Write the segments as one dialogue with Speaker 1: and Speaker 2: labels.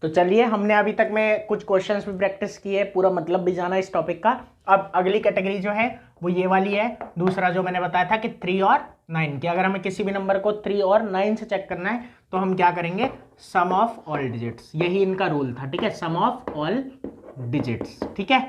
Speaker 1: तो चलिए, हमने अभी तक में कुछ क्वेश्चंस भी प्रैक्टिस किए, पूरा मतलब भी जाना इस टॉपिक का। अब अगली कैटेगरी जो है वो ये वाली है। दूसरा जो मैंने बताया था कि 3 और 9 की, अगर हमें किसी भी नंबर को 3 और 9 से चेक करना है तो हम क्या करेंगे, सम ऑफ ऑल डिजिट्स, यही इनका रूल था। ठीक है, सम ऑफ ऑल डिजिट्स। ठीक है,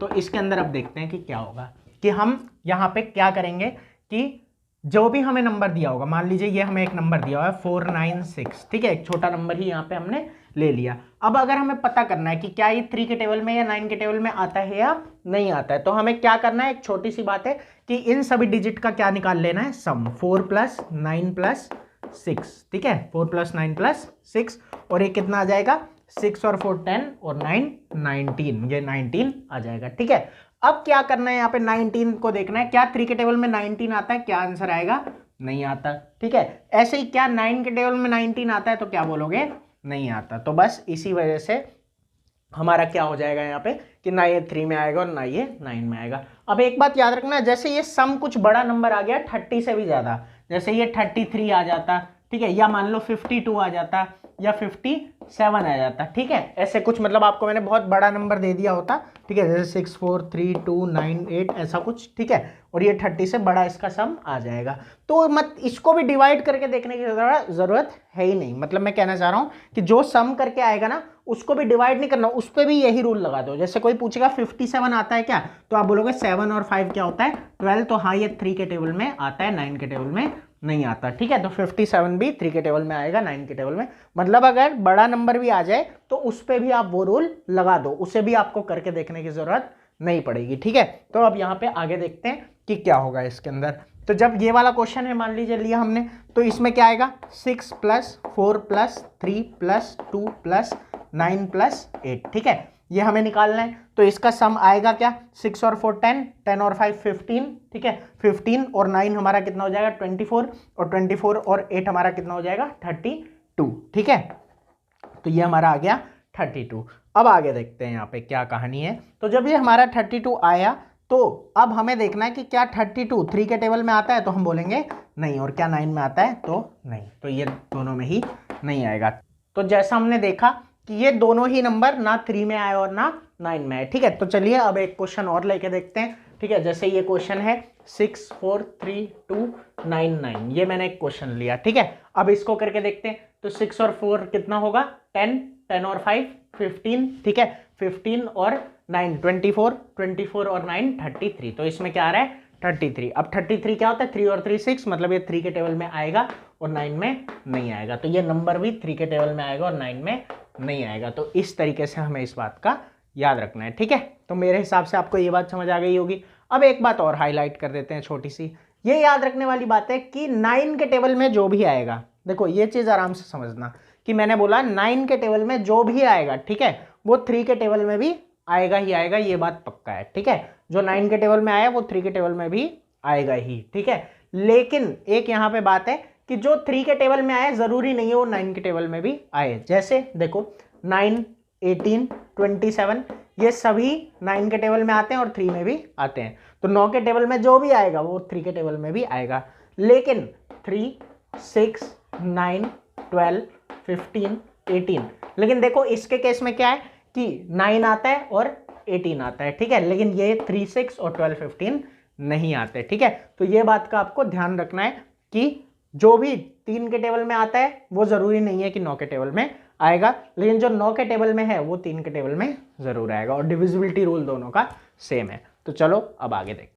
Speaker 1: तो इसके अंदर अब देखते हैं कि क्या होगा, कि हम यहाँ पे क्या करेंगे कि जो भी हमें नंबर दिया होगा, मान लीजिए ये हमें एक नंबर दिया हुआ है 496। ठीक है, एक छोटा नंबर ही यहाँ पे हमने ले लिया। अब अगर हमें पता करना है कि क्या ये 3 के टेबल में या 9 के टेबल में आता है या नहीं आता है, तो हमें क्या करना है, एक छोटी सी बात है कि इन सभी डिजिट का क्या निकाल लेना है, सम। 4 + 9 + 6। ठीक है, 4 + 9 + 6, और ये कितना आ जाएगा, 6 और 4 10 और 9 19, ये 19 आ जाएगा। ठीक है, अब क्या करना है, यहाँ पे 19 को देखना है, क्या 3 के टेबल में 19 आता है, क्या आंसर आएगा, नहीं आता। ठीक है, ऐसे ही क्या 9 के टेबल में 19 आता है, तो क्या बोलोगे, नहीं आता। तो बस इसी वजह से हमारा क्या हो जाएगा यहाँ पे कि ना ये 3 में आएगा और ना ये 9 में आएगा। अब एक बात याद रखना, जैसे ये सम कुछ बड़ा नंबर आ गया 30 से भी ज्यादा, जैसे ये 33 आ जाता, ठीक है, या मान लो 52 आ जाता, या 57 आ जाता। ठीक है, ऐसे कुछ मतलब आपको मैंने बहुत बड़ा नंबर दे दिया होता। ठीक है, जैसे 6 4 3 2 9 8 ऐसा कुछ। ठीक है, और ये 30 से बड़ा इसका सम आ जाएगा। तो मत इसको भी डिवाइड करके देखने की जरूरत है ही नहीं। मतलब मैं कहना चाह रहा हूं कि जो सम करके आएगा ना उसको भी डिवाइड नहीं करना, उस पर भी यही रूल लगा दो। जैसे कोई पूछेगा 57 आता है क्या, तो आप बोलोगे 7 और 5 क्या होता है, 12। तो हाँ, ये 3 के टेबल में आता है, 9 के टेबल में नहीं आता। ठीक है, तो 57 भी 3 के टेबल में आएगा, 9 के टेबल में। मतलब अगर बड़ा नंबर भी आ जाए तो उस पर भी आप वो रूल लगा दो, उसे भी आपको करके देखने की जरूरत नहीं पड़ेगी। ठीक है, तो अब यहाँ पे आगे देखते हैं कि क्या होगा इसके अंदर। तो जब ये वाला क्वेश्चन है मान लीजिए लिया हमने, तो इसमें क्या आएगा, 6 + 4 + 3 + 2 + 9 + 8। ठीक है, ये हमें निकालना है। तो इसका सम आएगा क्या, 6 और 4 10, 10 और 5 15। ठीक है, 15 और 9 हमारा कितना हो जाएगा, 24, और 24 और 8 हमारा कितना हो जाएगा, 32। ठीक है, तो ये हमारा आ गया 32। अब आगे देखते हैं यहाँ पे क्या कहानी है। तो जब ये हमारा 32 आया, तो अब हमें देखना है कि क्या 32 3 के टेबल में आता है, तो हम बोलेंगे नहीं, और क्या 9 में आता है, तो नहीं। तो ये दोनों में ही नहीं आएगा। तो जैसा हमने देखा कि ये दोनों ही नंबर ना 3 में आए और ना 9 में आए। ठीक है, तो चलिए अब एक क्वेश्चन और लेके देखते हैं। ठीक है, जैसे ये क्वेश्चन है 6 4 3 2 9 9, ये मैंने एक क्वेश्चन लिया। ठीक है, अब इसको करके देखते हैं। तो 6 और 4 कितना होगा, 10, 10 और 5 15। ठीक है, 15 और 9 24, 24 और 9 33। तो इसमें क्या आ रहा है, 33। अब 33 क्या होता है, 3 और 3 6, मतलब ये 3 के टेबल में आएगा और 9 में नहीं आएगा। तो ये नंबर भी 3 के टेबल में आएगा और 9 में नहीं आएगा। तो इस तरीके से हमें इस बात का याद रखना है। ठीक है, तो मेरे हिसाब से आपको ये बात समझ आ गई होगी। अब एक बात और हाईलाइट कर देते हैं छोटी सी, ये याद रखने वाली बात है कि 9 के टेबल में जो भी आएगा, देखो ये चीज आराम से समझना कि मैंने बोला 9 के टेबल में जो भी आएगा, ठीक है, वो 3 के टेबल में भी आएगा ही आएगा, ये बात पक्का है। ठीक है, जो 9 के टेबल में आया वो 3 के टेबल में भी आएगा ही। ठीक है, लेकिन एक यहाँ पे बात है कि जो 3 के टेबल में आए जरूरी नहीं है वो 9 के टेबल में भी आए। जैसे देखो 9 18 27 ये सभी 9 के टेबल में आते हैं और 3 में भी आते हैं। तो 9 के टेबल में जो भी आएगा वो 3 के टेबल में भी आएगा। लेकिन 3 6 9 12 15 18, लेकिन देखो इसके केस में क्या है कि 9 आता है और 18 आता है। ठीक है, लेकिन ये 3 6 और 12 15 नहीं आते। ठीक है, तो ये बात का आपको ध्यान रखना है कि जो भी 3 के टेबल में आता है वो जरूरी नहीं है कि 9 के टेबल में आएगा, लेकिन जो 9 के टेबल में है वो 3 के टेबल में जरूर आएगा, और डिविजिबिलिटी रूल दोनों का सेम है। तो चलो अब आगे देखते हैं।